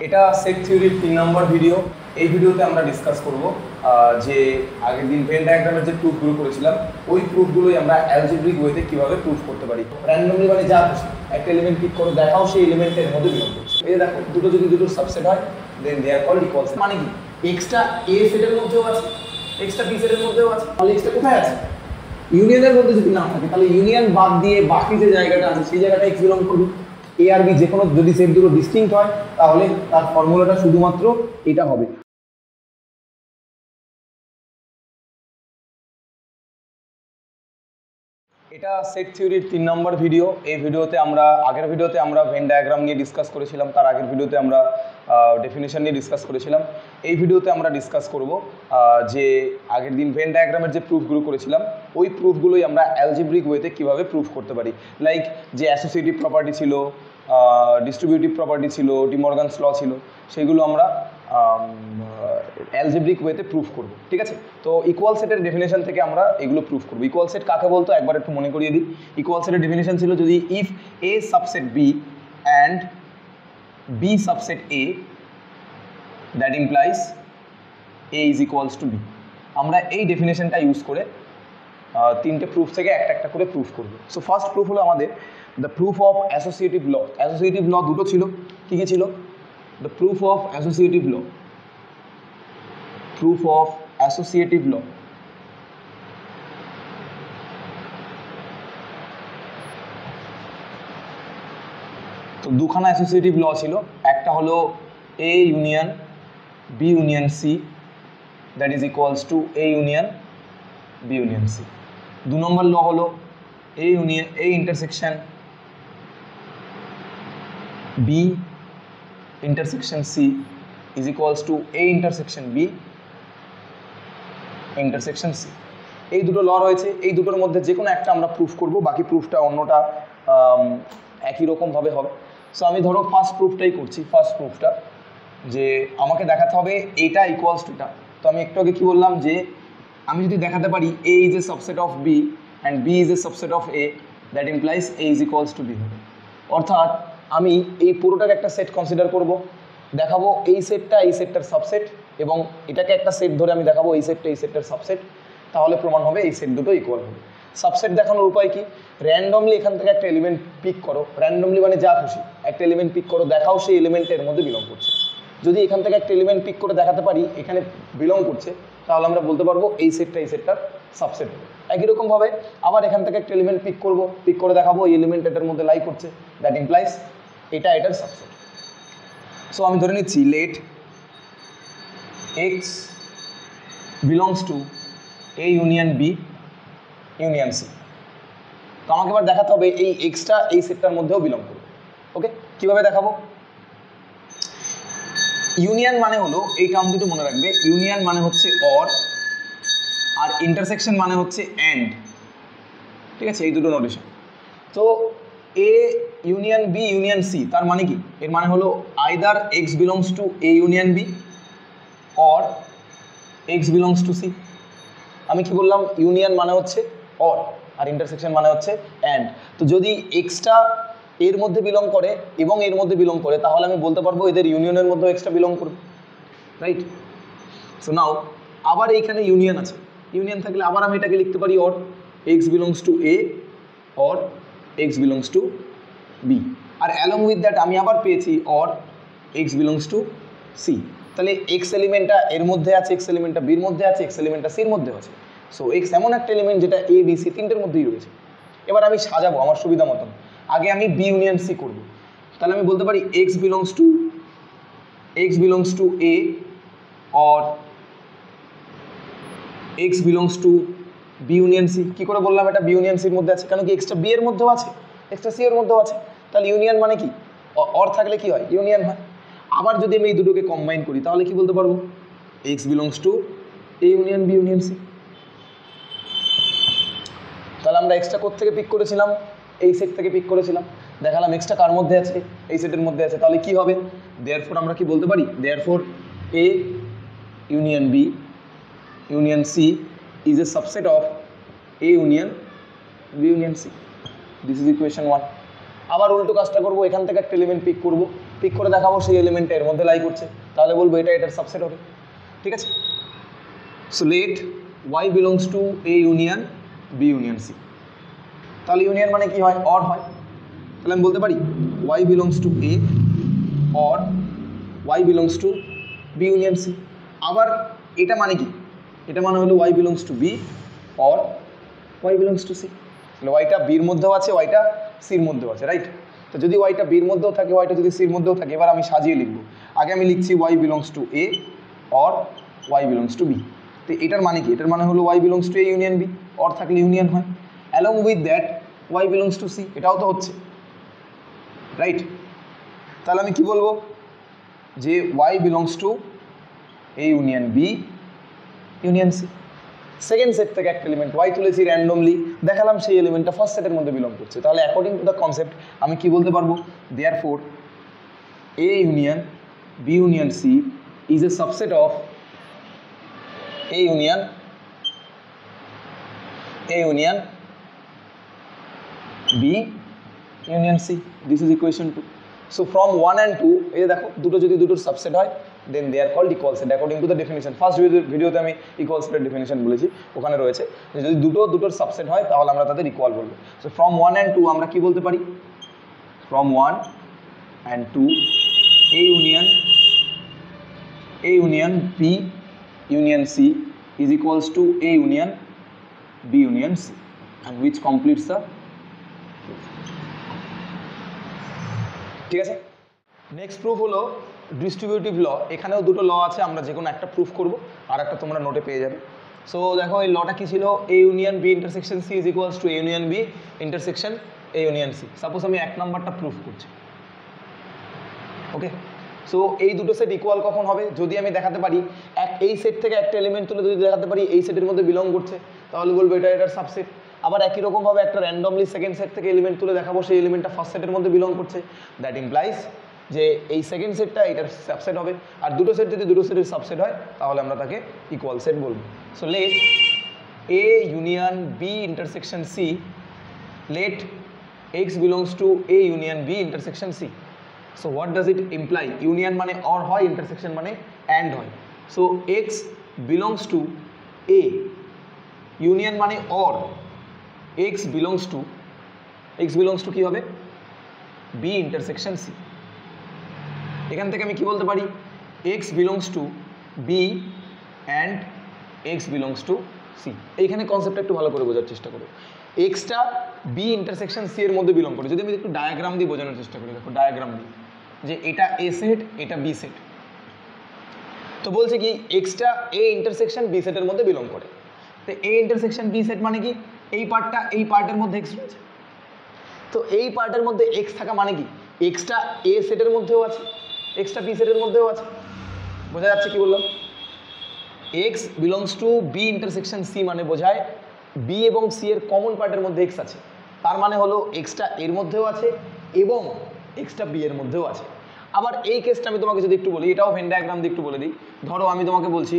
এটা সেট থিওরির 3 নম্বর ভিডিও। এই ভিডিওতে আমরা ডিসকাস করব যে আগের দিন ভেন ডায়াগ্রামের যে প্রুফগুলো করেছিলাম ওই প্রুফগুলোই আমরা অ্যালজেব্রিক ওয়েতে কিভাবে প্রুফ করতে পারি। র্যান্ডমলি মানে যা খুশি একটা এলিমেন্ট পিক করো, দেখাও সেই এলিমেন্টের মধ্যে বিলং করছে। এই দেখো দুটো যদি দুটোর সাবসেট হয় then they are called equals. মানে কি এক্সটা এ সেটের মধ্যেও আছে, এক্সটা বি সেটের মধ্যেও আছে, তাহলে এক্সটা কোথায় আছে? ইউনিয়নের মধ্যে যদি না থাকে তাহলে ইউনিয়ন বাদ দিয়ে বাকি যে জায়গাটা আছে সেই জায়গাটা এক্স বিলং করবে। এ আর বি যে কোনো যদি সেট দুটো ডিস্টিংক্ট হয় তাহলে তার ফর্মুলাটা শুধুমাত্র এটা হবে। এটা সেট থিওরির 3 নম্বর ভিডিও। এই ভিডিওতে আমরা আগের ভিডিওতে আমরা ভেন ডায়াগ্রাম নিয়ে ডিসকাস করেছিলাম, তার আগের ভিডিওতে আমরা ডেফিনেশন নিয়ে ডিসকাস করেছিলাম। এই ভিডিওতে আমরা ডিসকাস করব যে আগের দিন ভেন ডায়াগ্রামের যে প্রুফগুলো করেছিলাম ওই প্রুফগুলোই আমরা অ্যালজেব্রিক ওয়েতে কিভাবে প্রুফ করতে পারি। লাইক যে অ্যাসোসিয়েটিভ প্রপার্টি ছিল, ডিস্ট্রিবিউটিভ প্রপার্টি ছিল, ডি মর্গানস ল ছিল, সেগুলো আমরা অ্যালজেব্রিক ওয়েতে প্রুফ করব। ঠিক আছে, তো ইকুয়াল সেটের ডেফিনেশন থেকে আমরা এগুলো প্রুফ করব। ইকুয়াল সেট কাকে বলতো একবার একটু মনে করিয়ে দিই। ইকুয়াল সেটের ডেফিনেশন ছিল যদি if A subset B and B subset A that implies A is equals to B. আমরা এই ডেফিনেশনটা ইউজ করে তিনটে প্রুফ থেকে একটা একটা করে প্রুফ করব। সো ফার্স্ট প্রুফ হলো আমাদের the proof of associative law. Associative law দুটো ছিল, কী কী ছিল? The proof of associative law, proof of associative law। তো দুখানা অ্যাসোসিয়েটিভ ল ছিল, একটা হলো A union B union C that is equals to A union B union C. দু নম্বর ল হলো A union A intersection B intersection C is equals to A intersection B intersection C. এই দুটো ল রয়েছে, এই দুটোর মধ্যে যে কোনো একটা আমরা প্রুফ করব, বাকি প্রুফটা অন্যটা একই রকমভাবে হবে। সো আমি ধরো ফার্স্ট প্রুফটাই করছি। ফার্স্ট প্রুফটা যে আমাকে দেখাতে হবে এটা ইকুয়ালস টু এটা। তো আমি একটু আগে কী বললাম যে আমি যদি দেখাতে পারি A is a subset of B and B is a subset of A that implies A is equals to B হবে। অর্থাৎ আমি এই পুরোটাকে একটা সেট কনসিডার করব, দেখাবো এই সেটটা এই সেটটার সাবসেট এবং এটাকে একটা সেট ধরে আমি দেখাবো এই সেটটা এই সেটটার সাবসেট, তাহলে প্রমাণ হবে এই সেট দুটো ইকুয়াল হবে। সাবসেট দেখানোর উপায় কি? র্যান্ডমলি এখান থেকে একটা এলিমেন্ট পিক করো, র্যান্ডমলি মানে যা খুশি একটা এলিমেন্ট পিক করো, দেখাও সেই এলিমেন্টের মধ্যে বিলং করছে। যদি এখান থেকে একটা এলিমেন্ট পিক করে দেখাতে পারি এখানে বিলং করছে, তাহলে আমরা বলতে পারবো এই সেটটা এই সেটটার সাবসেট হবে। একই রকমভাবে আবার এখান থেকে একটা এলিমেন্ট পিক করবো, পিক করে দেখাবো এই এলিমেন্ট এটার মধ্যে লাই করছে, দ্যাট ইমপ্লাইজ এটা এটার সাবসেট। সো আমি ধরে নিচ্ছি late x belongs to A union B union C। তো আমাকে এবার দেখাতে হবে এই এক্সটা এই সেটটার মধ্যেও বিলং করবে। ওকে, কিভাবে দেখাবো? ইউনিয়ন মানে হলো, এই টার্ম দুটো মনে রাখবে, ইউনিয়ন মানে হচ্ছে অর আর ইন্টারসেকশন মানে হচ্ছে অ্যান্ড। ঠিক আছে, এই দুটো নোটেশন। তো A union B union C তার মানে কি? এর মানে হলো either x belongs to A union B or x belongs to C. আমি কি বললাম? ইউনিয়ন মানে হচ্ছে অর আর ইন্টারসেকশন মানে হচ্ছে অ্যান্ড। তো যদি এক্সটা এর মধ্যে বিলং করে এবং এর মধ্যে বিলং করে তাহলে আমি বলতে পারবো এদের ইউনিয়নের মধ্যেও এক্সটা বিলং করবে, রাইট? সো নাও আবার এইখানে ইউনিয়ন আছে, ইউনিয়ন থাকলে আবার আমি এটাকে লিখতে পারি or x belongs to A or x belongs to B. আর অ্যালং উইথ দ্যাট আমি আবার পেয়েছি or x belongs to C. তাহলে এক্স এলিমেন্টটা এর মধ্যে আছে, এক্স এলিমেন্টটা বির মধ্যে আছে, এক্স এলিমেন্টটা সির মধ্যে আছে। সো এক্স এমন একটা এলিমেন্ট যেটা এ বি সি তিনটের মধ্যেই রয়েছে। এবার আমি সাজাবো আমার সুবিধা মতন। আগে আমি বি ইউনিয়ন সি করবো, তাহলে আমি বলতে পারি X belongs to A or x belongs to B union C. কী করে বললাম এটা বি ইউনিয়ন সির মধ্যে আছে? কেন কি এক্সটা বি এর মধ্যেও আছে, এক্সটা সি এর মধ্যেও আছে। তাহলে ইউনিয়ন মানে কি? অর থাকলে কি হয়? ইউনিয়ন হয়। আবার যদি আমি এই দুটোকে কম্বাইন করি তাহলে কি বলতে পারবো? X belongs to A union B union C. তাহলে আমরা এক্সটা কোথা থেকে পিক করেছিলাম? এই সেট থেকে পিক করেছিলাম, দেখালাম এক্সটা কার মধ্যে আছে? এই সেটের মধ্যে আছে। তাহলে কি হবে? দেয়ারফর আমরা কি বলতে পারি? Therefore A union B union C is a subset of A union B union C. This is equation 1। আবার উল্টো কাজটা করবো, এখান থেকে একটা এলিমেন্ট পিক করবো, পিক করে দেখাবো সেই এলিমেন্টটা এর মধ্যে লাই করছে, তাহলে বলবো এটা এটার সাবসেট হবে। ঠিক আছে, so let y belongs to a union b union c। তাহলে ইউনিয়ন মানে কি হয়? অর হয়। তাহলে আমি বলতে পারি y belongs to a or y belongs to b union c। আবার এটা মানে কি? এটা মানে হলো y belongs to b or y belongs to c। তাহলে ওয়াইটা বির মধ্যেও আছে, ওয়াইটা সির মধ্যেও আছে, রাইট? তো যদি ওয়াইটা বির মধ্যেও থাকে, ওয়াইটা যদি সির মধ্যেও থাকে, এবার আমি সাজিয়ে লিখবো। আগে আমি লিখছি y belongs to a or y belongs to b। তো এটার মানে কি? এটার মানে হলো y belongs to a union b, or থাকলে ইউনিয়ন হয়। Along with that y belongs to c, এটাও তো হচ্ছে, রাইট? তাহলে আমি কি বলবো? যে y belongs to a union b union c। Second set থেকে একটা এলিমেন্ট y তুলেছি র্যান্ডমলি, দেখালাম সেই এলিমেন্টটা ফার্স্ট সেটের মধ্যে বিলং করছে। তাহলে অ্যাকর্ডিং টু দ্য কনসেপ্ট আমি কি বলতে পারবো? Therefore a union b union c is a subset of a union b union c। This is equation 2। So from 1 and 2, এই যে দেখো দুটো যদি দুটোর সাবসেট হয় then they are called equal set according to the definition. First ভিডিওতে আমি equal সেটের ডেফিনিশন বলেছি, ওখানে রয়েছে যে যদি দুটোর সাবসেট হয় তাহলে আমরা তাদের ইকুয়াল বলবো। সো ফ্রম 1 and 2 আমরা কি বলতে পারি? From 1 and 2 a union b union c is equals to a union b union c, and which completes the proof। ঠিক আছে, নেক্সট প্রুফ হলো ডিস্ট্রিবিউটিভ ল। এখানেও দুটো ল আছে, আমরা যে কোনো একটা প্রুফ করব, আর একটা তোমরা নোটে পেয়ে যাবে। সো দেখো এই লটা কি ছিল? a union b intersection c is equals to a union b intersection a union c। Suppose আমি এক নাম্বারটা প্রুফ করছি, ওকে? সো এই দুটো সেট ইকুয়াল কখন হবে? যদি আমি দেখাতে পারি এই সেট থেকে একটা এলিমেন্ট তুলে যদি দেখাতে পারি এই সেটের মধ্যে বিলং করছে, তাহলে বলবো এটা এটার সাবসেট। আবার একই রকমভাবে একটা র্যান্ডমলি সেকেন্ড সেট থেকে এলিমেন্ট তুলে দেখাবো সেই এলিমেন্টটা ফার্স্ট সেটের মধ্যে বিলং করছে, দ্যাট ইমপ্লাইজ যে এই সেকেন্ড সেটটা এটার সাবসেট হবে। আর দুটো সেট যদি দুটো সেটের সাবসেট হয় তাহলে আমরা তাকে ইকুয়াল সেট বলবো। So let a union b intersection c, let x belongs to a union b intersection c। So what does it imply? Union মানে অর হয়, ইন্টারসেকশন মানে অ্যান্ড হয়। So x belongs to a, union মানে or, x belongs to কি হবে? b intersection c। এখান থেকে আমি কি বলতে পারি? x belongs to b and x belongs to c। এইখানে কনসেপ্টটা একটু ভালো করে বোঝার চেষ্টা করো। এক্সটা b ইন্টারসেকশন c এর মধ্যে বিলং করে। যদি আমি একটু ডায়াগ্রাম দিয়ে বোঝানোর চেষ্টা করি, দেখো ডায়াগ্রাম দিয়ে, যে এটা a সেট, এটা b সেট। তো বলছে কি এক্সটা a ইন্টারসেকশন b সেটের মধ্যে বিলং করে। তো a ইন্টারসেকশন b সেট মানে কি? এই পার্টটা এই পার্টের মধ্যে x রয়েছে। তো এই পার্টের মধ্যে x থাকা মানে কি? এক্সটা a সেটের মধ্যেও আছে, এক্সটা b সেটের মধ্যেও আছে। বোঝা যাচ্ছে কি বললাম? x belongs to b intersection c মানে বোঝায় b এবং c এর কমন পার্টের মধ্যে x আছে। তার মানে হলো এক্সটা এর মধ্যেও আছে এবং এক্সটা b এর মধ্যেও আছে। আবার এই কেসটা আমি তোমাকে যদি একটু বলি, এটাও ভেন ডায়াগ্রাম দিয়ে একটু বলে দিই। ধরো আমি তোমাকে বলছি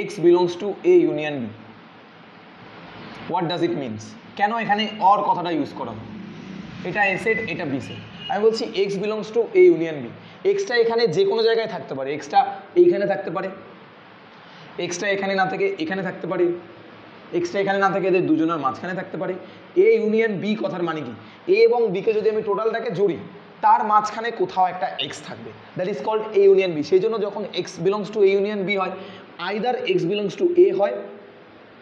x belongs to a union b। What does it means? কেন এখানে অর কথাটা ইউজ করা হয়? এটা a সেট, এটা b সেট। আমি বলছি x belongs to a union b। Extra এখানে যে কোনো জায়গায় থাকতে পারে, এক্সটা এইখানে থাকতে পারে, এক্সটা এখানে না থেকে এখানে থাকতে পারে, এক্সটা এখানে না থেকে এদের দুজনের মাঝখানে থাকতে পারে। a ইউনিয়ন b কথার মানে কি? a এবং b কে যদি আমি টোটালটাকে জড়ি, তার মাঝখানে কোথাও একটা x থাকবে, that is called a union b। সেই জন্য যখন x belongs to a union b হয়, either x belongs to a হয়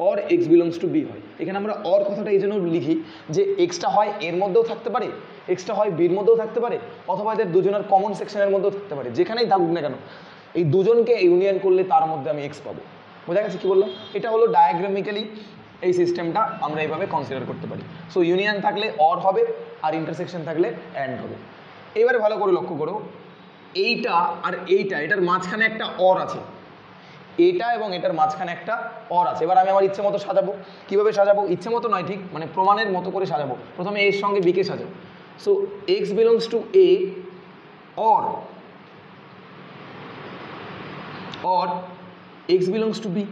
or x belongs to b হয়। এখানে আমরা অর কথাটা এই জন্য লিখি যে এক্সটা হয় এর মধ্যেও থাকতে পারে, এক্সটা হয় বির মধ্যেও থাকতে পারে, অথবা এদের দুজনের কমন সেকশনের মধ্যেও থাকতে পারে। যেখানেই থাকুক না কেন, এই দুজনকে ইউনিয়ন করলে তার মধ্যে আমি এক্স পাবো। বোঝা গেছে কি বললাম? এটা হলো ডায়াগ্রামিক্যালি এই সিস্টেমটা আমরা এইভাবে কনসিডার করতে পারি। সো ইউনিয়ন থাকলে অর হবে, আর ইন্টারসেকশন থাকলে অ্যান্ড হবে। এবারে ভালো করে লক্ষ্য করো, এইটা আর এইটা, এটার মাঝখানে একটা অর আছে, এটা এবং এটার মাঝখানে একটা অর আছে। এবার আমি আমার ইচ্ছে মতো সাজাবো। কীভাবে সাজাবো? ইচ্ছে মতো নয় ঠিক, মানে প্রমাণের মতো করে সাজাবো। প্রথমে এর সঙ্গে বিকে সাজাবো। So x belongs to A or x belongs to B.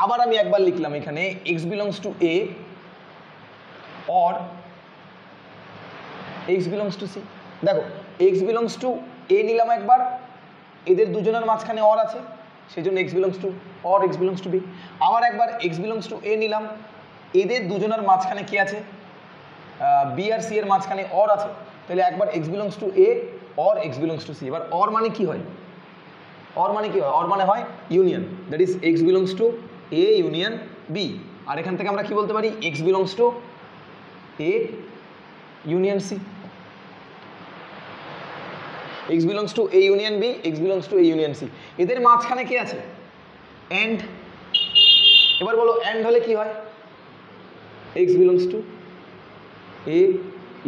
আবার আমি একবার লিখলাম এখানে x belongs to A or x belongs to C. দেখো এক্স বিলংস টু এ নিলাম একবার, এদের দুজনের মাঝখানে অর আছে সেই জন্য x belongs to or x belongs to B. আবার একবার এক্স বিলংস টু এ নিলাম, এদের দুজনের মাঝখানে কি আছে, বি আর সি এর মাঝখানে অর আছে, তাহলে একবার x belongs to A or x belongs to C. এবার অর মানে কি হয়, অর মানে কি হয়, অর মানে হয় union, that is X belongs to A union B. আর এখান থেকে আমরা কি বলতে পারি, X belongs to A union C, X belongs to A union B, x belongs to A union C. এদের মাঝখানে কি আছে, এন্ড। এবার বলো এন্ড হলে কি হয়, x belongs to A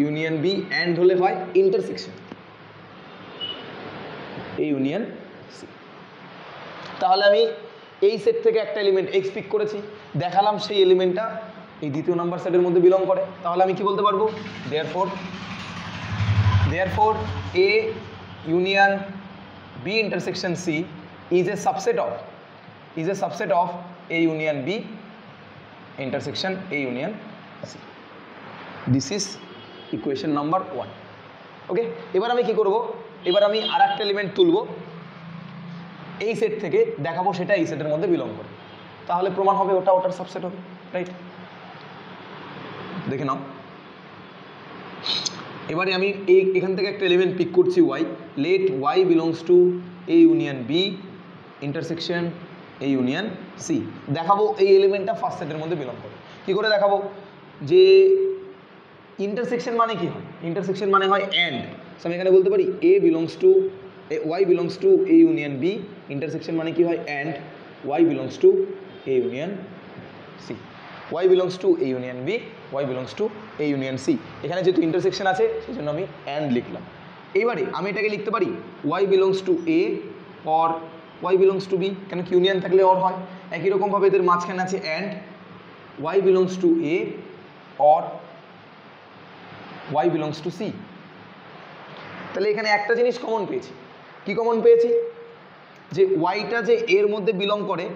union B, and হলে হয় ইন্টারসেকশন এ ইউনিয়ন সি। তাহলে আমি এই সেট থেকে একটা এলিমেন্ট এক্স পিক করেছি, দেখালাম সেই এলিমেন্টটা এই দ্বিতীয় নাম্বার সেটের মধ্যে বিলং করে, তাহলে আমি কি বলতে পারবো, therefore A union B intersection C is a subset of A union B intersection A union C. This is equation number 1. ওকে, এবার আমি কি করব, এবার আমি আর একটা এলিমেন্ট তুলব এই সেট থেকে, দেখাবো সেটা এই সেটের মধ্যে বিলং করে, তাহলে প্রমাণ হবে ওটা ওটার সাবসেট হবে, রাইট? দেখে নাও, এবারে আমি এখান থেকে একটা এলিমেন্ট পিক করছি y, let Y belongs to A union B intersection A union C. দেখাবো এই এলিমেন্টটা ফার্স্ট সেটের মধ্যে বিলং করে। কি করে দেখাবো, যে ইন্টারসেকশন মানে কি হয়, ইন্টারসেকশন মানে হয় এন্ড। সো আমি এখানে বলতে পারি A belongs to Y belongs to A union B, intersection মানে কি হয় and, Y belongs to A union C, y belongs to a union b, y belongs to a union c। এখানে যেহেতু intersection আছে সেই জন্য আমি and লিখলাম। এইবারে আমি এটাকে লিখতে পারি y belongs to a or y belongs to b, কেন কি ইউনিয়ন থাকলে or হয়। একই রকম ভাবে এদের মাঝখানে আছে and y belongs to a or y belongs to c। তাহলে এখানে একটা জিনিস কমন পেয়েছি, কি কমন পেয়েছি, যে ওয়াইটা যে এর মধ্যে বিলং করে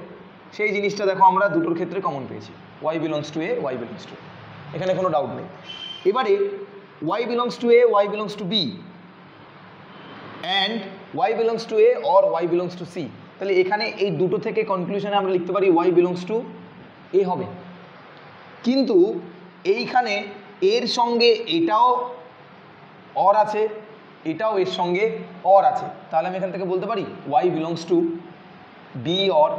সেই জিনিসটা দেখো আমরা দুটোর ক্ষেত্রে কমন পেয়েছি, y belongs to a, y belongs to a, এখানে কোনো ডাউট নেই। এবারে y belongs to a, y belongs to b and y belongs to a or y belongs to c, তাহলে এখানে এই দুটো থেকে কনক্লুশনে আমরা লিখতে পারি y belongs to a হবে। কিন্তু এইখানে এর সঙ্গে এটাও অর আছে, এটাও এর সঙ্গে অর আছে, তাহলে আমি এখান থেকে বলতে পারি y belongs to b or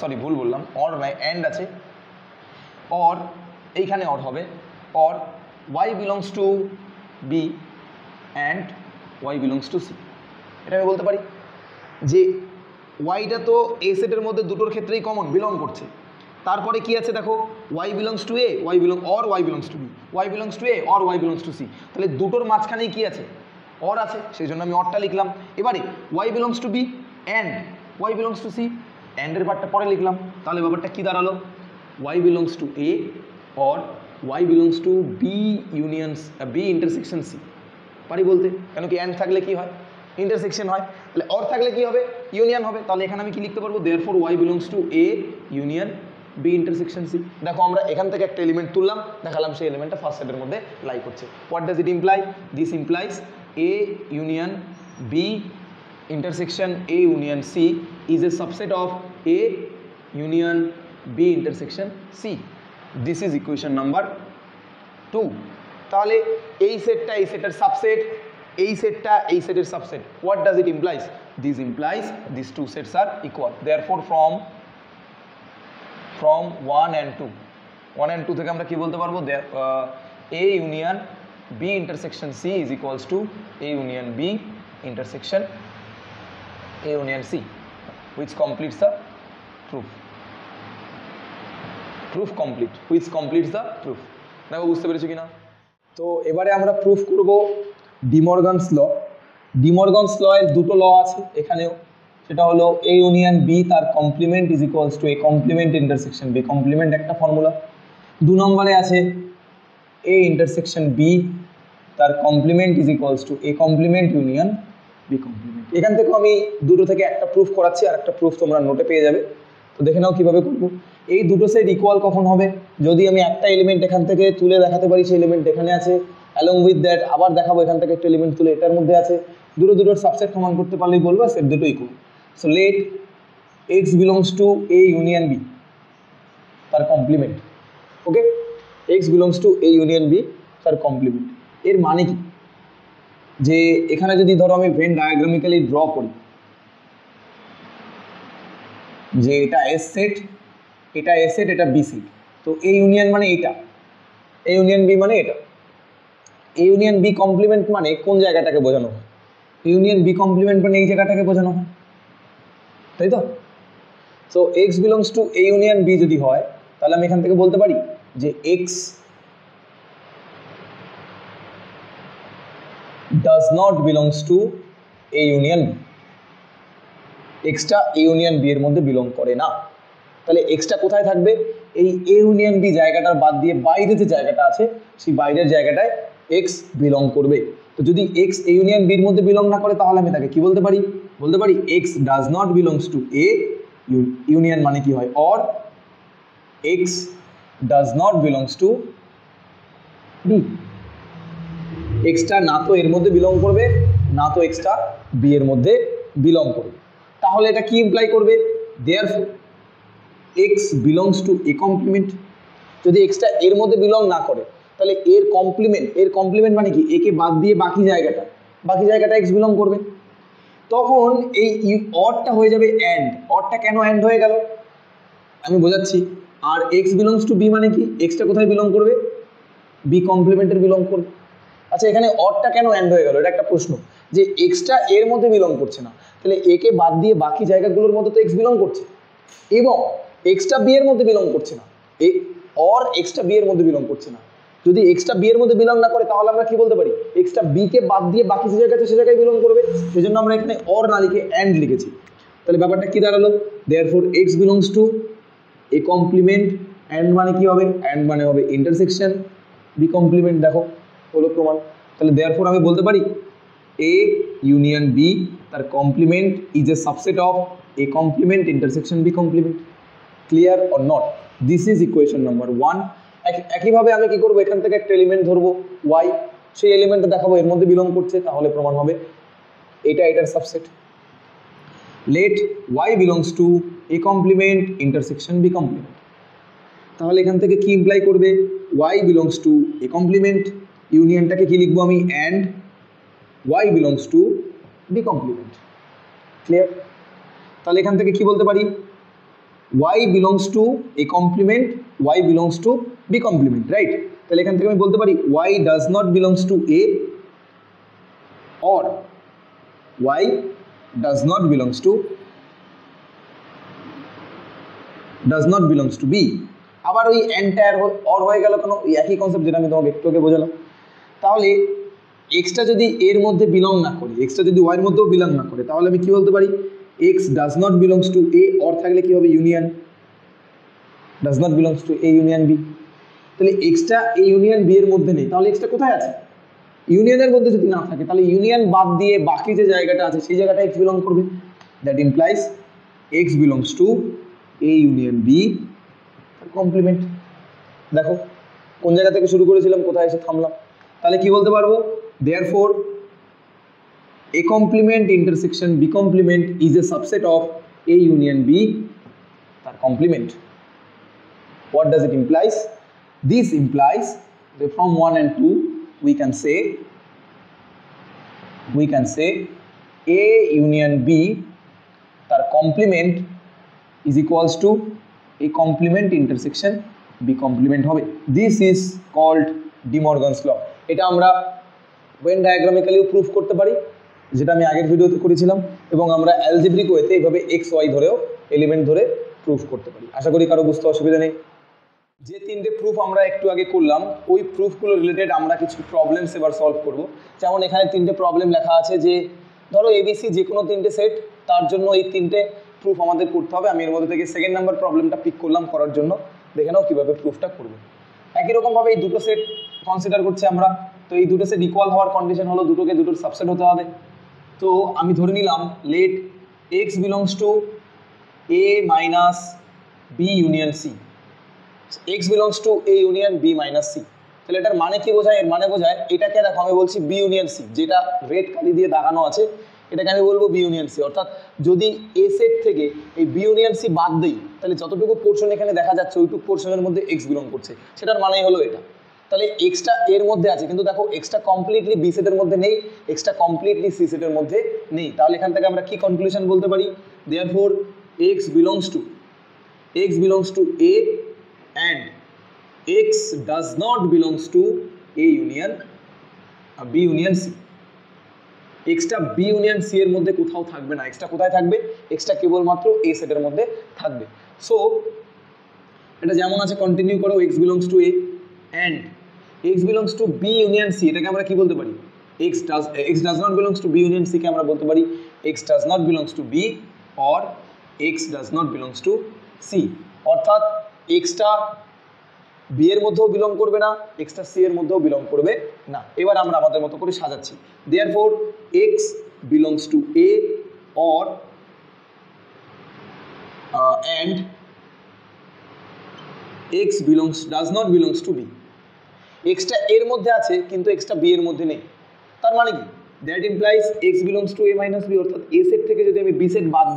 sorry ভুল বললাম, অর নয় এন্ড আছে, অর এইখানে অর হবে, or y belongs to b and y belongs to c। এটা আমি বলতে পারি যে ওয়াইটা তো এ সেটের মধ্যে দুটোর ক্ষেত্রেই কমন বিলং করছে, তারপরে কি আছে দেখো y belongs to a, y belong or y belongs to b, y belongs to a or y belongs to c, তাহলে দুটোর মাঝখানেই কি আছে, অর আছে, সেই জন্য আমি অরটা লিখলাম। এবারে y belongs to b and y belongs to c, এন্ডের পার্টটা পরে লিখলাম, তাহলে ব্যাপারটা কি দাঁড়ালো, y belongs to a or y belongs to b unions b intersection c। পারি বলতে, কেন কি এন্ড থাকলে কি হয়, ইন্টারসেকশন হয়, তাহলে অর থাকলে কি হবে, ইউনিয়ন হবে। তাহলে এখানে আমি কি লিখতে পারবো, therefore y belongs to a union b intersection c। দেখো আমরা এখান থেকে একটা এলিমেন্ট তুললাম, দেখালাম সেই এলিমেন্টটা ফার্স্ট সেটের মধ্যে লাই করছে। What does it imply, this implies a union b intersection a union c is a subset of a union b intersection c. This is equation number 2. তাহলে এই সেটটা এই সেটের সাবসেট, এই সেটটা এই সেটের subset. What does it implies? This implies these two sets are equal. Therefore from 1 and 2, 1 and 2 থেকে আমরা কি বলতে পারবো, a union b intersection c is equals to a union b intersection a union c, which completes the proof. Proof complete, which completes the proof. দেখো বুঝতে পেরেছো কিনা। তো এবারে আমরা প্রুফ করব ডিমর্গানস ল। ডিমর্গানস ল এর দুটো ল আছে এখানেও, সেটা হলো a ইউনিয়ন b তার complement is equals to a complement intersection b complement, একটা ফর্মুলা। 2 নম্বরে আছে a ইন্টারসেকশন b তার complement is equals to a complement union b complement. এখান থেকে আমি দুটো থেকে একটা প্রুফ করাচ্ছি, আর একটা প্রুফ তোমরা নোটে পেয়ে যাবে। তো দেখে নাও কিভাবে করব। এই দুটো সেট ইকুয়াল কখন হবে, যদি আমি একটা এলিমেন্ট এখান থেকে তুলে দেখাতে পারি সেই এলিমেন্ট এখানে আছে, অ্যালং উইথ দ্যাট আবার দেখাবো এখান থেকে একটা এলিমেন্ট তুলে এটার মধ্যে আছে, দুটোর সাবসেট প্রমাণ করতে পারলেই বলবো সেট দুটো equal. So let x belongs to A union B তার complement. Okay, X belongs to A union B তার কমপ্লিমেন্ট। এর মানে কি, যে এখানে যদি ধরো আমি ভেন ডায়াগ্রামিক্যালি ড্র করি যে এটা এস সেট, এটা এ সেট, এটা বি সেট, তো এ ইউনিয়ন মানে এটা, এ ইউনিয়ন বি মানে এটা, এ ইউনিয়ন বি কমপ্লিমেন্ট মানে কোন জায়গাটাকে বোঝানো হয়? ইউনিয়ন বি কমপ্লিমেন্ট মানে এই জায়গাটাকে বোঝানো হয়, তাই তো? So x belongs to A union B যদি হয় তাহলে আমি এখান থেকে বলতে পারি যে x does not belongs to a union b, এক্সটা এ ইউনিয়ন বি এর মধ্যে বিলং করে না। তাহলে এক্সটা কোথায় থাকবে? এই এ ইউনিয়ন বি জায়গাটার বাদ দিয়ে বাইরে যে জায়গাটা আছে সেই বাইরের জায়গাটায় এক্স বিলং করবে। তো যদি এক্স এ ইউনিয়ন বির মধ্যে বিলং না করে তাহলে আমি তাকে কি বলতে পারি? বলতে পারি x does not belongs to A union মানে কি হয়, or x does not belongs to B. এক্সটা না তো এর মধ্যে বিলং করবে, না তো এক্সটা বি এর মধ্যে বিলং করবে। তাহলে এটা কি ইমপ্লাই করবে? Therefore x belongs to A complement. যদি এক্সটা এর মধ্যে বিলং না করে তাহলে এর কমপ্লিমেন্ট মানে কি? একে বাদ দিয়ে বাকি জায়গাটা এক্স বিলং করবে। তখন এই অরটা হয়ে যাবে অ্যান্ড। অরটা কেন অ্যান্ড হয়ে গেল আমি বোঝাচ্ছি। আর এক্স বিলংস টু বি মানে কি? এক্সটা কোথায় বিলং করবে? বি কমপ্লিমেন্টের বিলং করবে। আচ্ছা, এখানে অরটা কেন অ্যান্ড হয়ে গেল? এটা একটা প্রশ্ন, যে এক্সটা এর মধ্যে বিলং করছে না, তাহলে একে বাদ দিয়ে বাকি জায়গাগুলোর মধ্যে তো এক্স বিলং করছে, এবং এক্সটা বি এর মধ্যে বিলং করছে না, অর এক্সটা বি এর মধ্যে বিলং করছে না। যদি এক্সটা বি এর মধ্যে বিলং না করে তাহলে আমরা কি বলতে পারি? এক্সটা বি কে বাদ দিয়ে বাকি যে জায়গা আছে সে জায়গায় বিলং করবে। সেই জন্য আমরা এখানে অর না লিখে অ্যান্ড লিখেছি। তাহলে ব্যাপারটা কি দাঁড়ালো? Therefore x belongs to A complement. And মানে কি হবে? অ্যান্ড মানে হবে ইন্টারসেকশন বি কমপ্লিমেন্ট। দেখো হলো প্রমাণ। তাহলে দেয়ারফর আমি বলতে পারি এ ইউনিয়ন বি তার complement is a subset of A complement intersection B complement. Clear or not? This is equation number 1। একইভাবে আমি কি করবো? এখান থেকে একটা এলিমেন্ট ধরবো ওয়াই, সেই এলিমেন্টটা দেখাবো এর মধ্যে বিলং করছে, তাহলে প্রমাণ হবে এটা এটার subset. Let Y belongs to A complement intersection B complement. তাহলে এখান থেকে কি ইমপ্লাই করবে? Y belongs to A complement, ইউনিয়নটাকে কি লিখবো আমি? And Y belongs to B complement. Clear? তাহলে এখান থেকে কি বলতে পারি? Y belongs to A complement, Y belongs to B complement, right? তাহলে এখান থেকে আমি বলতে পারি Y does not belongs to A, or Y does not belongs to B. আবার ওই এন্টায়ার অর হয়ে গেল কেন? ওই একই কনসেপ্ট যেটা আমি তোমাকে একটু আগে বোঝালাম। তাহলে এক্সটা যদি এর মধ্যে বিলং না করে, এক্সটা যদি ওয়াইয়ের মধ্যেও বিলং না করে, তাহলে আমি কি বলতে পারি? X does not belongs to A, or থাকলে কি হবে? Union does not belongs to A union B. তাহলে এক্সটা এ ইউনিয়ন বি এর মধ্যে নেই, তাহলে এক্সটা কোথায় আছে? ইউনিয়নের মধ্যে যদি না থাকে তাহলে ইউনিয়ন বাদ দিয়ে বাকি যে জায়গাটা আছে সেই জায়গাটা এক্স বিলং করবে। That implies x belongs to A union B complement. দেখো কোন জায়গা থেকে শুরু করেছিলাম, কোথায় এসে থামলাম। তাহলে কি বলতে পারবো? Therefore A complement intersection B complement is a subset of A union B তার complement. What does it implies? This implies that from 1 and 2 we can say A union B তার complement is equals to A complement intersection B complement হবে। This is called De Morgan's law. এটা আমরা Venn diagramically proof করতে পারি, যেটা আমি আগের ভিডিওতে করেছিলাম, এবং আমরা অ্যালজেব্রিক ওয়েতে এইভাবে এক্স ওয়াই ধরেও এলিমেন্ট ধরে প্রুফ করতে পারি। আশা করি কারো বুঝতে অসুবিধা নেই। যে তিনটে প্রুফ আমরা একটু আগে করলাম ওই প্রুফগুলো রিলেটেড আমরা কিছু প্রবলেমস এবার সলভ করব। যেমন এখানে তিনটে প্রবলেম লেখা আছে যে ধরো এবিসি যে কোনো তিনটে সেট, তার জন্য এই তিনটে প্রুফ আমাদের করতে হবে। আমি এর মধ্যে থেকে সেকেন্ড নাম্বার প্রবলেমটা পিক করলাম করার জন্য, দেখে নাও কীভাবে প্রুফটা করবো। একই রকমভাবে এই দুটো সেট কনসিডার করছি আমরা, তো এই দুটো সেট ইকুয়াল হওয়ার কন্ডিশন হলো দুটোকে দুটোর সাবসেট হতে হবে। তো আমি ধরে নিলাম let x belongs to A minus B union C, x belongs to A union B minus C. তাহলে এটার মানে কি বোঝায়? এর মানে বোঝায় এটাকে দেখো আমি বলছি বি ইউনিয়ন সি, যেটা রেড কালি দিয়ে দাগানো আছে এটাকে আমি বলবো বি ইউনিয়ন সি। অর্থাৎ যদি এ সেট থেকে এই বি ইউনিয়ন সি বাদ দিই তাহলে যতটুকু পোর্শন এখানে দেখা যাচ্ছে ওইটুকু পোর্শনের মধ্যে এক্স বিলং করছে, সেটার মানেই হলো এটা। তাহলে এক্সটা এর মধ্যে আছে, কিন্তু দেখো এক্সটা কমপ্লিটলি বি সেটের মধ্যে নেই, এক্সটা কমপ্লিটলি সি সেটের মধ্যে নেই। তাহলে এখান থেকে আমরা কি কনক্লুশন বলতে পারি? Therefore x belongs to A and x does not belongs to A union B union C. এক্সটা বি ইউনিয়ন সি এর মধ্যে কোথাও থাকবে না। এক্সটা কোথায় থাকবে? এক্সটা কেবলমাত্র এ সেটের মধ্যে থাকবে। সো এটা যেমন আছে কন্টিনিউ করো, X belongs to A and X belongs to B union C. এটাকে আমরা কি বলতে পারি? X does not belongs to B union C কে আমরা বলতে পারি x does not belongs to B or x does not belongs to C. অর্থাৎ এক্সটা বি এর মধ্যেও বিলং করবে না, এক্সটা সি এর মধ্যেও বিলং করবে না। এবার আমরা আমাদের মতো করে সাজাচ্ছি। Therefore x belongs to A or and x does not belongs to B. এক্সটা এর মধ্যে আছে কিন্তু এক্সটা বি এর মধ্যে নেই। তার মানে কি? That implies x belongs to A minus B. অর্থাৎ এ সেট থেকে যদি আমি বি সেট বাদ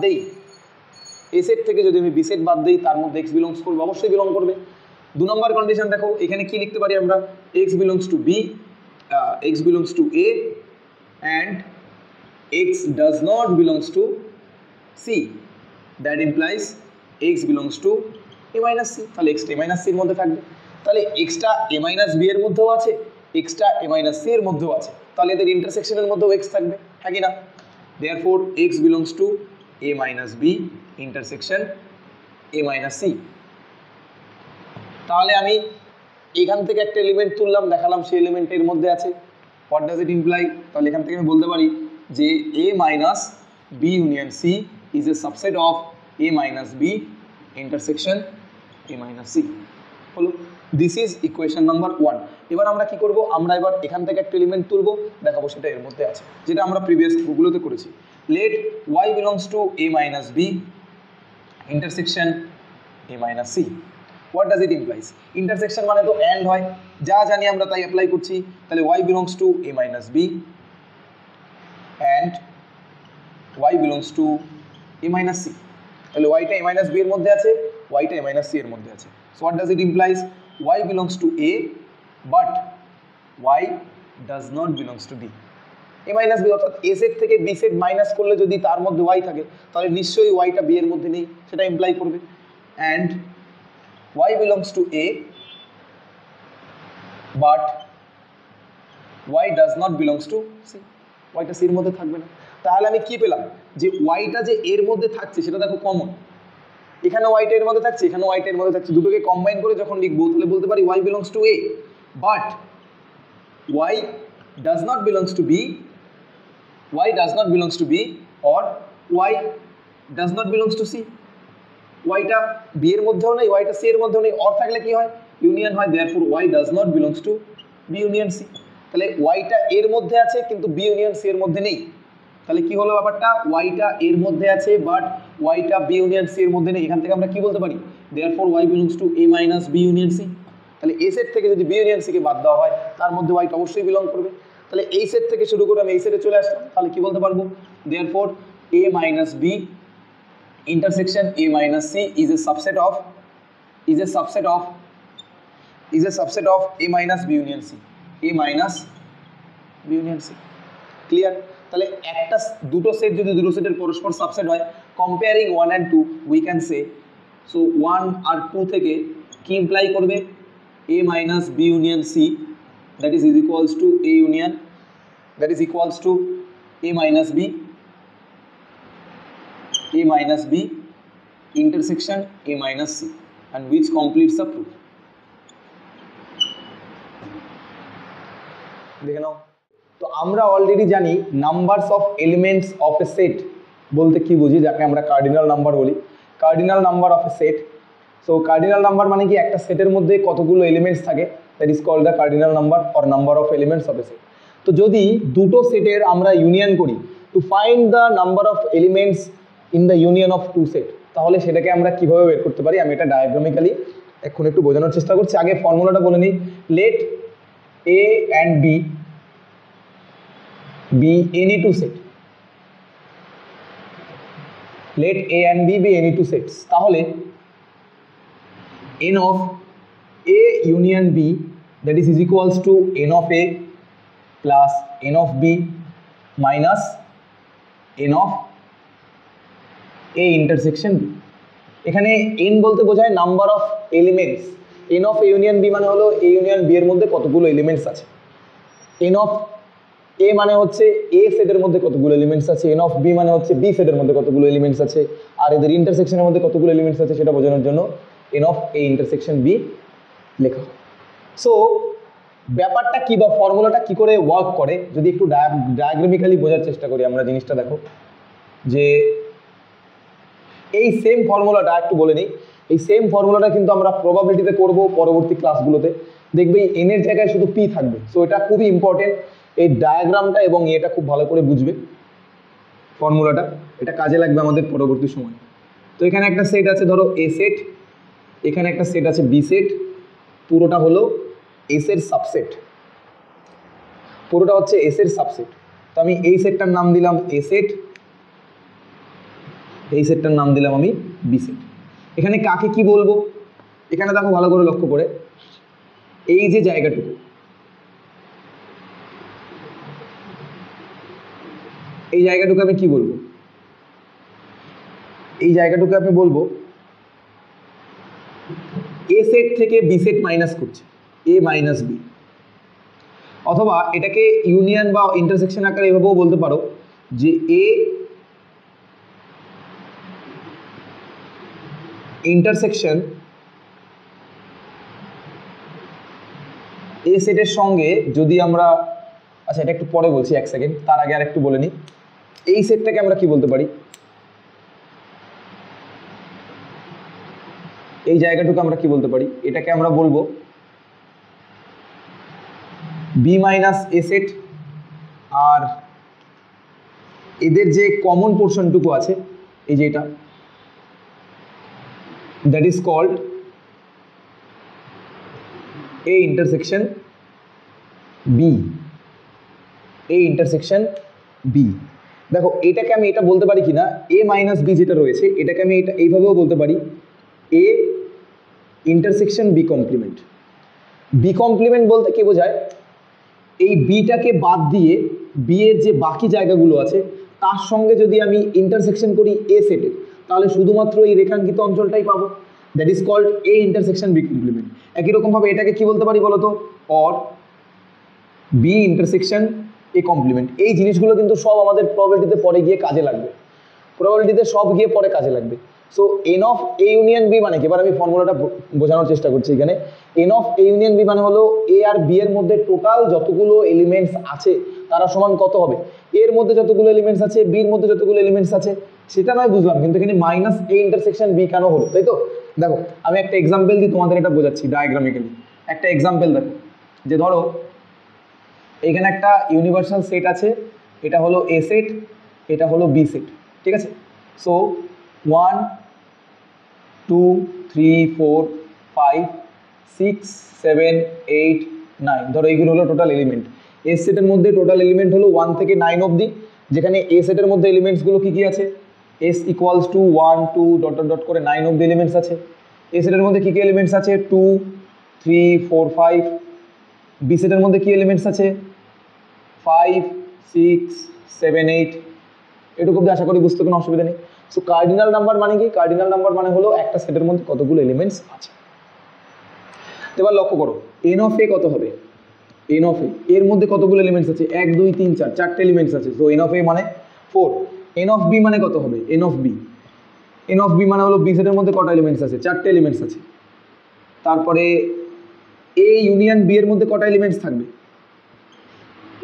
দেই, তার মধ্যে এক্স বিলংস করবে, অবশ্যই বিলং করবে। 2 নম্বর কন্ডিশন দেখো, এখানে কি লিখতে পারি আমরা? X belongs to B, x belongs to A and x does not belongs to C. That implies x belongs to A minus C. তাহলে এক্সটা এ মাইনাস সির মধ্যে থাকবে। তাহলে এক্সটা এ মাইনাস বি এর মধ্যেও আছে, এক্সটা এ মাইনাস সি এর মধ্যেও আছে, তাহলে এদের ইন্টারসেকশনের মধ্যেও এক্স থাকবে, হ্যাঁ কি না? Therefore x belongs to A minus B intersection A minus C. তাহলে আমি এখান থেকে একটা এলিমেন্ট তুললাম, দেখালাম সেই এলিমেন্টের মধ্যে আছে। What does it imply? তাহলে এখান থেকে আমি বলতে পারি যে A minus B union C is a subset of A minus B intersection A minus C. হলো, দিস ইজ ইকুয়েশন নাম্বার 1। এবার আমরা কি করব? আমরা এবার এখান থেকে একটা এলিমেন্ট তুলবো, দেখাবো সেটা এর মধ্যে আছে, যেটা আমরা প্রিভিয়াস গ্রুপগুলোতে করেছি। Let Y belongs to A minus B intersection A minus C. What does it implies? Intersection মানে তো অ্যান্ড হয়, যা জানি আমরা তাই অ্যাপ্লাই করছি। তাহলে y belongs to A minus B and Y belongs to A minus C. তাহলে ওয়াইটা এ মাইনাস বি এর মধ্যে আছে, ওয়াইটা এ মাইনাস সি এর মধ্যে আছে। So what does it implies? Y belongs to A but y does not belongs to B. A minus B অর্থাৎ A set থেকে বি সেট মাইনাস করলে যদি তার মধ্যে ওয়াই থাকে তাহলে নিশ্চয়ই ওয়াইটা বি এর মধ্যে নেই, সেটা ইমপ্লাই করবে। And y belongs to A but y does not belongs to C. yটা c এর মধ্যে থাকবে না। তাহলে আমি কি পেলাম? যে yটা যে এর মধ্যে থাকছে সেটা দেখো কমন, এখানে yটা এর মধ্যে থাকছে, এখানে yটা এর মধ্যে থাকছে, দুটোকে কম্বাইন করে যখন লিখবো তাহলে বলতে পারি y belongs to A but y does not belongs to B, y does not belongs to B or y does not belongs to C. ওয়াইটা বি এর মধ্যেও নেই, ওয়াইটা সি এর মধ্যেও নেই, অর থাকলে কি হয়? ইউনিয়ন হয়। Therefore y does not belongs to B union C. তাহলে ওয়াইটা এর মধ্যে আছে কিন্তু বি ইউনিয়ন সি এর মধ্যে নেই। তাহলে কি হলো ব্যাপারটা? ওয়াইটা এর মধ্যে আছে বাট ওয়াইটা বি ইউনিয়ন সি এর মধ্যে নেই। এখান থেকে আমরা কি বলতে পারি? Therefore y belongs to A minus B union C. তাহলে এই সেট থেকে যদি বি ইউনিয়ন সি কে বাদ দেওয়া হয় তার মধ্যে ওয়াইটা অবশ্যই বিলং করবে। তাহলে এই সেট থেকে শুরু করে আমি এই সেটে চলে আসলাম, তাহলে কি বলতে পারবো? Therefore A minus B intersection A minus C is a subset of A minus B union C. A minus B union C. Clear? তাহলে একটা দুটো সেট যদি দুটো সেটের পরস্পর সাবসেট হয়, comparing 1 and 2 we can say, so 1 আর 2 থেকে কি ইমপ্লাই করবে? A minus B union C that is equals to A union that is equals to A minus B intersection A minus C and which completes the proof. দেখে নাও। তো আমরা already জানি numbers of elements of a set বলতে কি বুঝি, যাকে আমরা cardinal number বলি। Cardinal number of a set. So cardinal number মানে কি? একটা সেটের মধ্যে কতগুলো এলিমেন্টস থাকে, that is called the cardinal number or number of elements of a set. তো যদি দুটো সেটের আমরা ইউনিয়ন করি to find the number of elements in the union of two set, তাহলে সেটাকে আমরা কিভাবে বের করতে পারি? আমি এটা ডায়াগ্রামিক্যালি এখন একটু বোঝানোর চেষ্টা করছি। আগে ফর্মুলাটা বলে নিই। লেট A and B be any two set. Let A and B be any two sets. তাহলে n of A union B that is equals to n of A plus n of B minus n of A intersection B. এখানে n বলতে বোঝায় number of elements. n of A union B মানে হলো A union B এর মধ্যে কতগুলো elements আছে। n of A মানে হচ্ছে A সেটের মধ্যে কতগুলো এলিমেন্টস আছে, n of B মানে হচ্ছে B সেটের মধ্যে কতগুলো এলিমেন্টস আছে, আর এদের ইন্টারসেকশনের মধ্যে কতগুলো এলিমেন্টস আছে সেটা বোঝানোর জন্য n of A intersection B লেখা হয়। সো ব্যাপারটা কি বা ফর্মুলাটা কি করে ওয়ার্ক করে যদি একটু ডায়াগ্রামিক্যালি বোঝার চেষ্টা করি আমরা জিনিসটা, দেখো যে এই সেম ফর্মুলাটা একটু বলে নিই। এই সেম ফর্মুলাটা কিন্তু আমরা প্রবাবিলিটিতে করব পরবর্তী ক্লাসগুলোতে, দেখবে এন এর জায়গায় শুধু পি থাকবে। সো এটা খুবই ইম্পর্টেন্ট, এই ডায়াগ্রামটা এবং এটা খুব ভালো করে বুঝবে ফর্মুলাটা, এটা কাজে লাগবে আমাদের পরবর্তী সময়। তো এখানে একটা সেট আছে ধরো এ সেট, এখানে একটা সেট আছে বি সেট, পুরোটা হলো এস এর সাবসেট, পুরোটা হচ্ছে এস এর সাবসেট। তো আমি এই সেটটার নাম দিলাম এ সেট, এই সেটটার নাম দিলাম আমি বি সেট। এখানে কাকে কি বলবো, এখানে দেখো ভালো করে লক্ষ্য করে, এই যে জায়গাটুকু, এই জায়গাটুকু আমি কি বলবো, এই জায়গাটুকু আমি বলবো এ সেট থেকে বি সেট মাইনাস করছে, এ মাইনাস বি, অথবা এটাকে ইউনিয়ন বা ইন্টারসেকশন আকারে এভাবেও বলতে পারো যে এ ইন্টারসেকশন এ সেটের সঙ্গে যদি আমরা, আচ্ছা এটা একটু পরে বলছি, এক সেকেন্ড, তার আগে আর একটু বলে নিই। এই সেটটাকে আমরা কি বলতে পারি, এই জায়গাটুকু আমরা কি বলতে পারি, এটাকে আমরা বলবো বি মাইনাস এ সেট, আর এদের যে কমন পোর্শনটুকু আছে এই যে এটা, that is called A intersection B, A intersection B. দেখো এটাকে আমি এটা বলতে পারি কিনা, এ মাইনাস বি যেটা রয়েছে এটাকে আমি এটা এইভাবেও বলতে পারি A intersection B complement. B complement বলতে কি বোঝায়, এই বিটাকে বাদ দিয়ে বি এর যে বাকি জায়গাগুলো আছে তার সঙ্গে যদি আমি ইন্টারসেকশন করি এ সেটের, তাহলে শুধুমাত্র এই রেখাঙ্কিত অঞ্চলটাই পাবো, that is called A intersection B complement. একই রকমভাবে এটাকে কি বলতে পারি বলতো, or B intersection A complement. এই জিনিসগুলো কিন্তু সব আমাদের প্রবাবিলিটিতে পরে গিয়ে কাজে লাগবে, প্রবাবিলিটিতে সব গিয়ে পরে কাজে লাগবে। So n of A union B মানে কি, এবার আমি ফর্মুলাটা বোঝানোর চেষ্টা করছি। এখানে n of A union B মানে হলো এ আর বি এর মধ্যে টোটাল যতগুলো এলিমেন্টস আছে তারা সমান কত হবে, এর মধ্যে যতগুলো এলিমেন্টস আছে বির মধ্যে যতগুলো এলিমেন্টস আছে সেটা নয় বুঝলাম, কিন্তু এখানে মাইনাস এ ইন্টারসেকশন বি কেন হলো, তাই তো? দেখো আমি একটা এক্সাম্পল দিই তোমাদের এটা বোঝাচ্ছি ডায়াগ্রামিক্যালি। একটা এক্সাম্পল দেখো, যে ধরো এখানে একটা ইউনিভার্সাল সেট আছে, এটা হলো এ সেট, এটা হলো বি সেট, ঠিক আছে? সো 1 2 3 4 5 6 7 8 9, ধরো এইগুলো হলো টোটাল এলিমেন্ট। এ সেটের মধ্যে টোটাল এলিমেন্ট হলো 1 থেকে 9 অবধি, যেখানে এ সেটের মধ্যে এলিমেন্টসগুলো কী কী আছে, S equals to 1 2 dot dot dot করে 9 অবধি এলিমেন্টস আছে। এ সেটের মধ্যে কী কী এলিমেন্টস আছে, 2 3 4 5। বি সেটের মধ্যে কী এলিমেন্টস আছে, 5 6 7 8। এটুকু অবধি আশা করি বুঝতে কোনো অসুবিধা নেই। সো কার্ডিনাল নাম্বার মানে কি, কার্ডিনাল নাম্বার মানে হলো একটা সেটের মধ্যে কতগুলো এলিমেন্টস আছে। এবার লক্ষ্য করো এন অফ এ কত হবে, এন অফ এর মধ্যে কতগুলো এলিমেন্টস আছে, 1 2 3 4, চারটে এলিমেন্টস আছে। সো এন অফ এ মানে 4। এন অফ বি মানে কত হবে, n of B, n of B মানে হলো বি সেটের মধ্যে কটা এলিমেন্টস আছে, চারটে এলিমেন্টস আছে। তারপরে এ ইউনিয়ন বি এর মধ্যে কটা এলিমেন্টস থাকবে,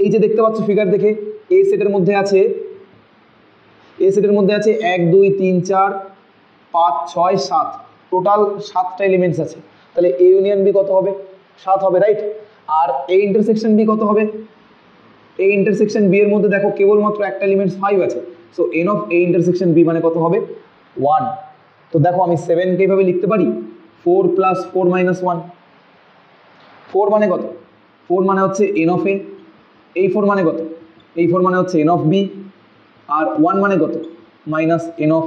এই যে দেখতে পাচ্ছ ফিগার দেখে, এ সেটের মধ্যে আছে, এ সেটের মধ্যে আছে 1 2 3 4 5 6 7, টোটাল 7টা এলিমেন্টস আছে। তাহলে এ ইউনিয়ন বি কত হবে, 7 হবে, রাইট? আর এ ইন্টারসেকশন বি কত হবে, এ ইন্টারসেকশন বি এর মধ্যে দেখো কেবলমাত্র একটা এলিমেন্টস 5 আছে। So n of A intersection B মানে কত হবে, 1। তো দেখো আমি 7 কে এইভাবে লিখতে পারি 4 + 4 - 1। 4 মানে কত, 4 মানে হচ্ছে n অফ a, এই 4 মানে কত, এই 4 মানে হচ্ছে n অফ b, আর 1 মানে কত minus n of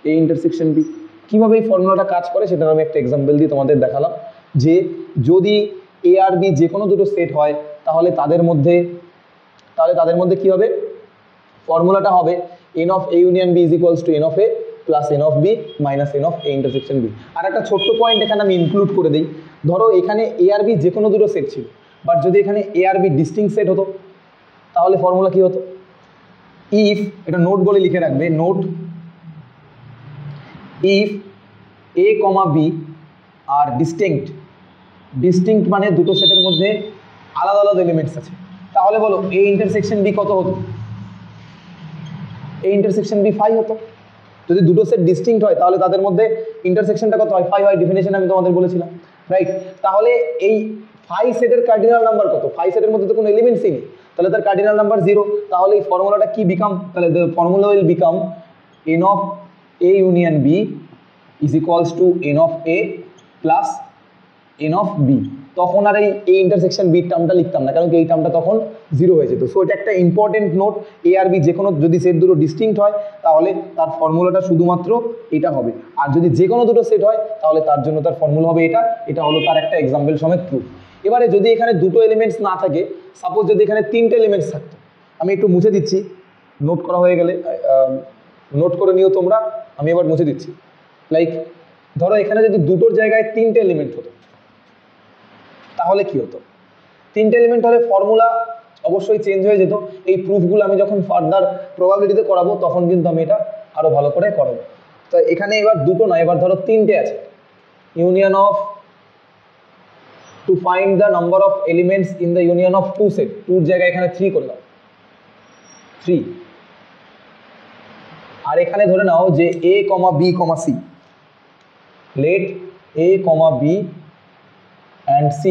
a intersection b। কিভাবে এই ফর্মুলাটা কাজ করে সেটা আমি একটা এক্সাম্পল দিয়ে তোমাদের দেখালাম, যে যদি a আর b যে কোনো দুটো সেট হয় তাহলে তাদের মধ্যে কি হবে, ফর্মুলাটা হবে n of a union b is equals two n of a plus n of b minus n of a intersection b। আর একটা ছোট্ট পয়েন্ট এখানে আমি ইনক্লুড করে দিই, ধরো এখানে a আর b যে কোনো দুটো সেট ছিল, বাট যদি এখানে a আর b ডিস্টিংক্ট সেট হতো তাহলে ফর্মুলা কি হতো, ইফ, এটা নোট বলে লিখে রাখবে, note, if a comma b আর ডিস্টিংক্ট মানে দুটো সেটের মধ্যে আলাদা আলাদা এলিমেন্টস আছে, তাহলে বলো a ইন্টারসেকশন b কত হতো, a ইন্টারসেকশন b 5 হতো। যদি দুটো সেট ডিস্টিংক্ট হয় তাহলে তাদের মধ্যে ইন্টারসেকশনটা কত হয়, 5 হয়, ডেফিনেশন আমি তোমাদের বলেছিলাম, রাইট। তাহলে এই 5 সেটের কার্ডিনাল নাম্বার কত, 5 সেটের মধ্যে তো কোনো এলিমেন্টসই নেই, তাহলে তার কার্ডিনাল নাম্বার 0। তাহলে এই ফর্মুলাটা কি বিকাম, তাহলে the formula will become n of a union b is equals two n of a plus n of b। তখন আর এই ইন্টারসেকশন বি টার্মটা লিখতাম না, কারণ এই টার্মটা তখন 0 হয়ে যেত। সো এটা একটা ইম্পর্টেন্ট নোট, এ আর বি যে কোনো যদি সেট দুটো ডিস্টিংক্ট হয় তাহলে তার ফর্মুলাটা শুধুমাত্র এটা হবে, আর যদি যে কোনো দুটো সেট হয় তাহলে তার জন্য তার ফর্মুলা হবে এটা। এটা হলো তার একটা এক্সাম্পল সমেত প্রুফ। এবারে যদি এখানে দুটো এলিমেন্টস না থাকে, সাপোজ যদি এখানে 3টে এলিমেন্টস থাকতো, আমি একটু মুছে দিচ্ছি, নোট করা হয়ে গেলে নোট করে নিও তোমরা, আমি এবার মুছে দিচ্ছি। লাইক ধরো এখানে যদি দুটোর জায়গায় 3টে এলিমেন্ট হতো তাহলে কি হতো, 3টে এলিমেন্ট হলে ফর্মুলা অবশ্যই চেঞ্জ হয়ে যেত। এই প্রুফগুলো আমি যখন ফার্দার প্রবাবিলিটিতে করাবো তখন কিন্তু আমি এটা আরো ভালো করে করাবো। তো এখানে এবার দুটো নয়, এবার ধরো 3টে আছে, union of, to find the number of elements in the union of two set, টুর জায়গায় এখানে 3 করে দাও, 3। আর এখানে ধরে নাও যে a, b, c, let a, b and c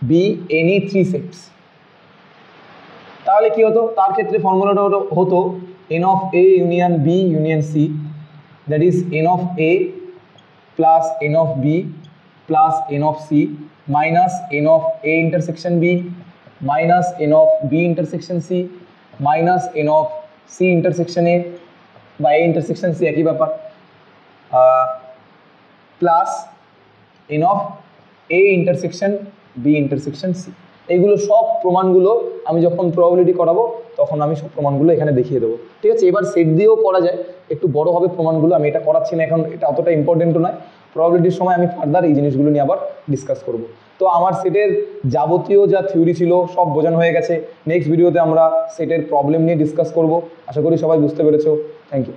be any 3 sets, তাহলে কি হতো, তার ক্ষেত্রে ফর্মুলাটা হতো n of a union b union c, that is n of a plus n of b plus n of c minus n of a intersection b minus n of b intersection c minus n of c intersection a বা a intersection c একই ব্যাপার, plus n of a intersection b intersection c। এইগুলো সব প্রমাণগুলো আমি যখন probability করাবো তখন আমি সব প্রমাণগুলো এখানে দেখিয়ে দেবো, ঠিক আছে। এবার সেট দিয়েও করা যায়, একটু বড় হবে প্রমাণগুলো, আমি এটা করাচ্ছি না এখন, এটা অতটা ইম্পর্টেন্টও নয়। প্রবাবিলিটির সময় আমি ফার্দার এই জিনিসগুলো নিয়ে আবার ডিসকাস করব। তো আমার সেটের যাবতীয় যা থিওরি ছিল সব বোঝানো হয়ে গেছে। নেক্সট ভিডিওতে আমরা সেটের প্রবলেম নিয়ে ডিসকাস করব। আশা করি সবাই বুঝতে পেরেছো। Thank you.